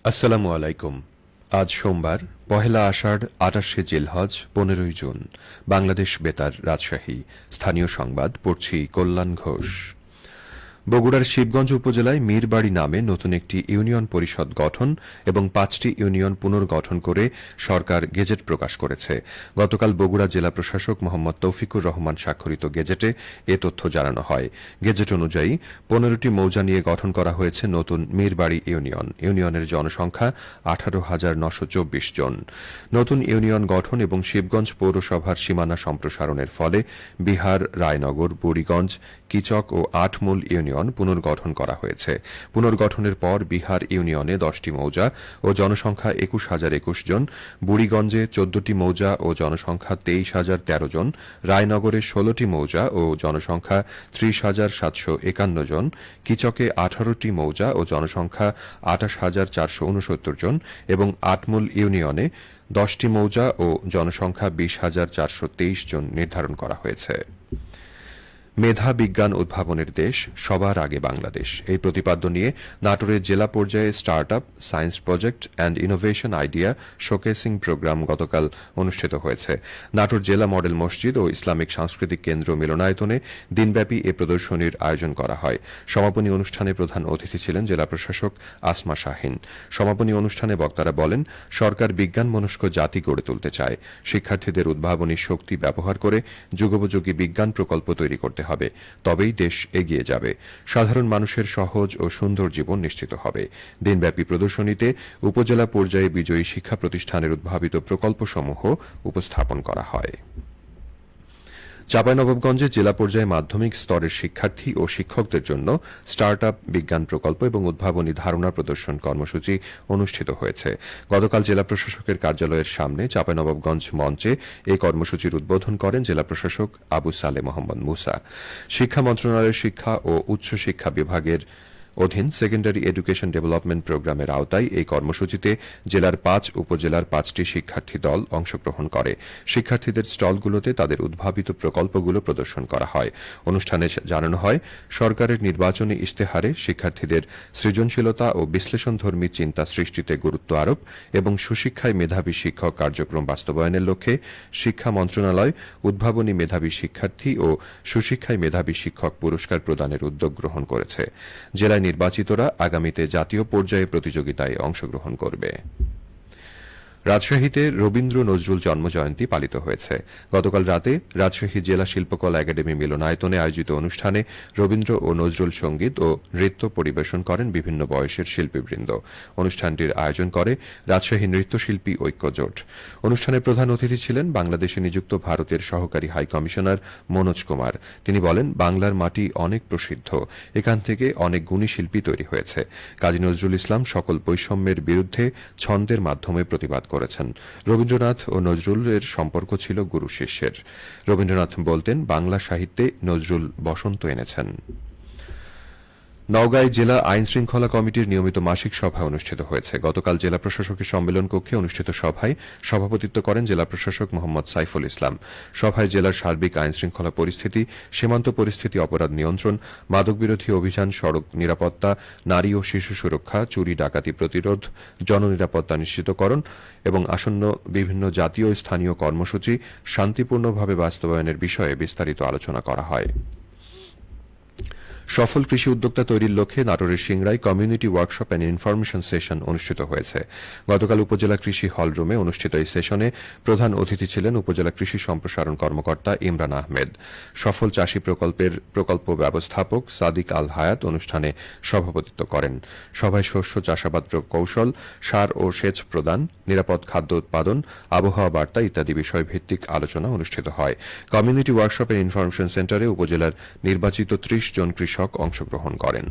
আসসালামু আলাইকুম। আজ সোমবার, পহেলা আষাঢ়, ২৮শে জিলহজ, ১৫ই জুন। বাংলাদেশ বেতার, রাজশাহী। স্থানীয় সংবাদ পড়ছি কল্যাণ ঘোষ। বগুড়ার শিবগঞ্জ উপজেলায় মীরবাড়ি নামে নতুন একটি ইউনিয়ন পরিষদ গঠন এবং ৫টি ইউনিয়ন পুনর্গঠন করে সরকার গেজেট প্রকাশ করেছে। গতকাল বগুড়া জেলা প্রশাসক মোহাম্মদ তৌফিকুর রহমান স্বাক্ষরিত গেজেটে এ তথ্য জানানো হয়। গেজেট অনুযায়ী ১৫টি মৌজা নিয়ে গঠন করা হয়েছে নতুন মীরবাড়ি ইউনিয়ন। ইউনিয়নের জনসংখ্যা ১৮,৯২৪ জন। নতুন ইউনিয়ন গঠন এবং শিবগঞ্জ পৌরসভার সীমানা সম্প্রসারণের ফলে বিহার, রায়নগর, বুড়িগঞ্জ, কিচক ও আটমূল ইউনিয়ন পুনর্গঠন করা হয়েছে। পুনর্গঠনের পর বিহার ইউনিয়নে ১০টি মৌজা ও জনসংখ্যা ২১,০২১ জন, বুড়িগঞ্জে ১৪টি মৌজা ও জনসংখ্যা ২৩,০১৩ জন, রায়নগরে ১৬টি মৌজা ও জনসংখ্যা ৩০,৭৫১ জন, কিচকে ১৮টি মৌজা ও জনসংখ্যা ২৮,৪৬৯ জন এবং আটমূল ইউনিয়নে ১০টি মৌজা ও জনসংখ্যা ২০,৪২৩ জন নির্ধারণ করা হয়েছে। মেধা, বিজ্ঞান, উদ্ভাবনের দেশ, সবার আগে বাংলাদেশ, এই প্রতিপাদ্য নিয়ে নাটোরের জেলা পর্যায়ে startup, science project and innovation idea showcasing programme গতকাল অনুষ্ঠিত হয়েছে। নাটোর জেলা মডেল মসজিদ ও ইসলামিক সাংস্কৃতিক কেন্দ্র মিলনায়তনে দিনব্যাপী এ প্রদর্শনীর আয়োজন করা হয়। সমাপনী অনুষ্ঠানে প্রধান অতিথি ছিলেন জেলা প্রশাসক আসমা শাহিন। সমাপনী অনুষ্ঠানে বক্তারা বলেন, সরকার বিজ্ঞানমনস্ক জাতি গড়ে তুলতে চায়। শিক্ষার্থীদের উদ্ভাবনী শক্তি ব্যবহার করে যুগোপযোগী বিজ্ঞান প্রকল্প তৈরি করতে হবে, তবেই দেশ এগিয়ে যাবে। সাধারণ মানুষের সহজ ও সুন্দর জীবন নিশ্চিত হবে। দিনব্যাপী প্রদর্শনীতে উপজেলা পর্যায়ে বিজয়ী শিক্ষা প্রতিষ্ঠানের উদ্ভাবিত প্রকল্পসমূহ উপস্থাপন করা হয়। চাঁপাইনবাবগঞ্জে জেলা পর্যায়ে মাধ্যমিক স্তরের শিক্ষার্থী ও শিক্ষকদের জন্য স্টার্ট আপ, বিজ্ঞান প্রকল্প এবং উদ্ভাবনী ধারণা প্রদর্শন কর্মসূচি অনুষ্ঠিত হয়েছে। গতকাল জেলা প্রশাসকের কার্যালয়ের সামনে চাঁপাইনবাবগঞ্জ মঞ্চে এই কর্মসূচির উদ্বোধন করেন জেলা প্রশাসক আবু সালে মোহাম্মদ মুসা। শিক্ষা মন্ত্রণালয়ের শিক্ষা ও উচ্চশিক্ষা বিভাগের অধীন সেকেন্ডারি এডুকেশন ডেভেলপমেন্ট প্রোগ্রামের আওতায় এই কর্মসূচিতে জেলার ৫ উপজেলার ৫টি শিক্ষার্থী দল অংশগ্রহণ করে। শিক্ষার্থীদের স্টলগুলোতে তাদের উদ্ভাবিত প্রকল্পগুলো প্রদর্শন করা হয়। অনুষ্ঠানে জানানো হয়, সরকারের নির্বাচনী ইশতেহারে শিক্ষার্থীদের সৃজনশীলতা ও বিশ্লেষণধর্মী চিন্তা সৃষ্টিতে গুরুত্ব আরোপ এবং সুশিক্ষায় মেধাবী শিক্ষক কার্যক্রম বাস্তবায়নের লক্ষ্যে শিক্ষা মন্ত্রণালয় উদ্ভাবনী মেধাবী শিক্ষার্থী ও সুশিক্ষায় মেধাবী শিক্ষক পুরস্কার প্রদানের উদ্যোগ গ্রহণ করেছে। জেলায় নির্বাচিতরা আগামীতে জাতীয় পর্যায়ে প্রতিযোগিতায় অংশগ্রহণ করবে। রাজশাহীতে রবীন্দ্র নজরুল জন্মজয়ন্তী পালিত হয়েছে। গতকাল রাতে রাজশাহী জেলা শিল্পকলা একাডেমি মিলনায়তনে আয়োজিত অনুষ্ঠানে রবীন্দ্র ও নজরুল সঙ্গীত ও নৃত্য পরিবেশন করেন বিভিন্ন বয়সের শিল্পীবৃন্দ। অনুষ্ঠানটির আয়োজন করে রাজশাহী নৃত্যশিল্পী ঐক্য জোট। অনুষ্ঠানে প্রধান অতিথি ছিলেন বাংলাদেশে নিযুক্ত ভারতের সহকারী হাই কমিশনার মনোজ কুমার। তিনি বলেন, বাংলার মাটি অনেক প্রসিদ্ধ, এখান থেকে অনেক গুণী শিল্পী তৈরি হয়েছে। কাজী নজরুল ইসলাম সকল বৈষম্যের বিরুদ্ধে ছন্দের মাধ্যমে প্রতিবাদ করেছেন। রবীন্দ্রনাথ ও নজরুলের সম্পর্ক ছিল গুরু শিষ্যের। রবীন্দ্রনাথ বলতেন, বাংলা সাহিত্যে নজরুল বসন্ত এনেছেন। নওগাঁয় জেলা আইন শৃঙ্খলা কমিটির নিয়মিত মাসিক সভা অনুষ্ঠিত হয়েছে। গতকাল জেলা প্রশাসকের সম্মেলন কক্ষে অনুষ্ঠিত সভায় সভাপতিত্ব করেন জেলা প্রশাসক মোহাম্মদ সাইফুল ইসলাম। সভায় জেলার সার্বিক আইন শৃঙ্খলা পরিস্থিতি, সীমান্ত পরিস্থিতি, অপরাধ নিয়ন্ত্রণ, মাদকবিরোধী অভিযান, সড়ক নিরাপত্তা, নারী ও শিশু সুরক্ষা, চুরি ডাকাতি প্রতিরোধ, জননিরাপত্তা নিশ্চিতকরণ এবং আসন্ন বিভিন্ন জাতীয় ও স্থানীয় কর্মসূচি শান্তিপূর্ণভাবে বাস্তবায়নের বিষয়ে বিস্তারিত আলোচনা করা হয়। সফল কৃষি উদ্যোক্তা তৈরির লক্ষ্যে নাটোরের সিংড়ায় community workshop and information session অনুষ্ঠিত হয়েছে। গতকাল উপজেলা কৃষি হলরুমে অনুষ্ঠিত এই সেশনে প্রধান অতিথি ছিলেন উপজেলা কৃষি সম্প্রসারণ কর্মকর্তা ইমরান আহমেদ। সফল চাষী প্রকল্পের প্রকল্প ব্যবস্থাপক সাদিক আল হায়াত অনুষ্ঠানে সভাপতিত্ব করেন। সভায় শস্য চাষাবাদ কৌশল, সার ও সেচ প্রদান, নিরাপদ খাদ্য উৎপাদন, আবহাওয়া বার্তা ইত্যাদি বিষয়ভিত্তিক আলোচনা অনুষ্ঠিত হয়। কমিউনিটি ওয়ার্কশপ অ্যান্ড ইনফরমেশন সেন্টারে উপজেলার নির্বাচিত ৩০ জন কৃষক অংশগ্রহণ করেন।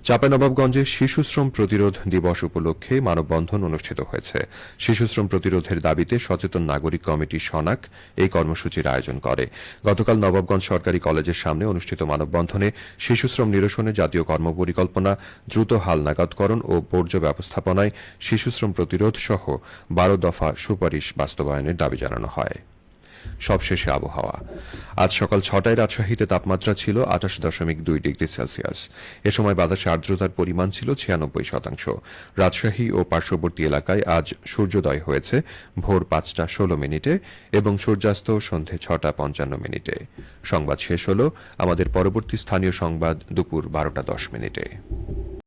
চাঁপাইনবাবগঞ্জে শিশুশ্রম প্রতিরোধ দিবস উপলক্ষে মানববন্ধন অনুষ্ঠিত হয়েছে। শিশুশ্রম প্রতিরোধের দাবিতে সচেতন নাগরিক কমিটি সনাক এই কর্মসূচির আয়োজন করে। গতকাল নবাবগঞ্জ সরকারি কলেজের সামনে অনুষ্ঠিত মানববন্ধনে শিশুশ্রম নিরসনে জাতীয় কর্মপরিকল্পনা, দ্রুত হালনাগাদকরণ ও বর্জ্য ব্যবস্থাপনায় শিশুশ্রম প্রতিরোধ সহ ১২ দফা সুপারিশ বাস্তবায়নের দাবি জানানো হয়। সবশেষে আবহাওয়া। আজ সকাল ৬টায় রাজশাহীতে তাপমাত্রা ছিল ২৮.২ ডিগ্রি সেলসিয়াস। এ সময় বাতাসে আর্দ্রতার পরিমাণ ছিল ৯৬%। রাজশাহী ও পার্শ্ববর্তী এলাকায় আজ সূর্যোদয় হয়েছে ভোর ৫টা ১৬ মিনিটে এবং সূর্যাস্ত সন্ধে ৬টা ৫৫ মিনিটে। সংবাদ শেষ হল। আমাদের পরবর্তী স্থানীয় সংবাদ দুপুর ১২টা ১০ মিনিটে।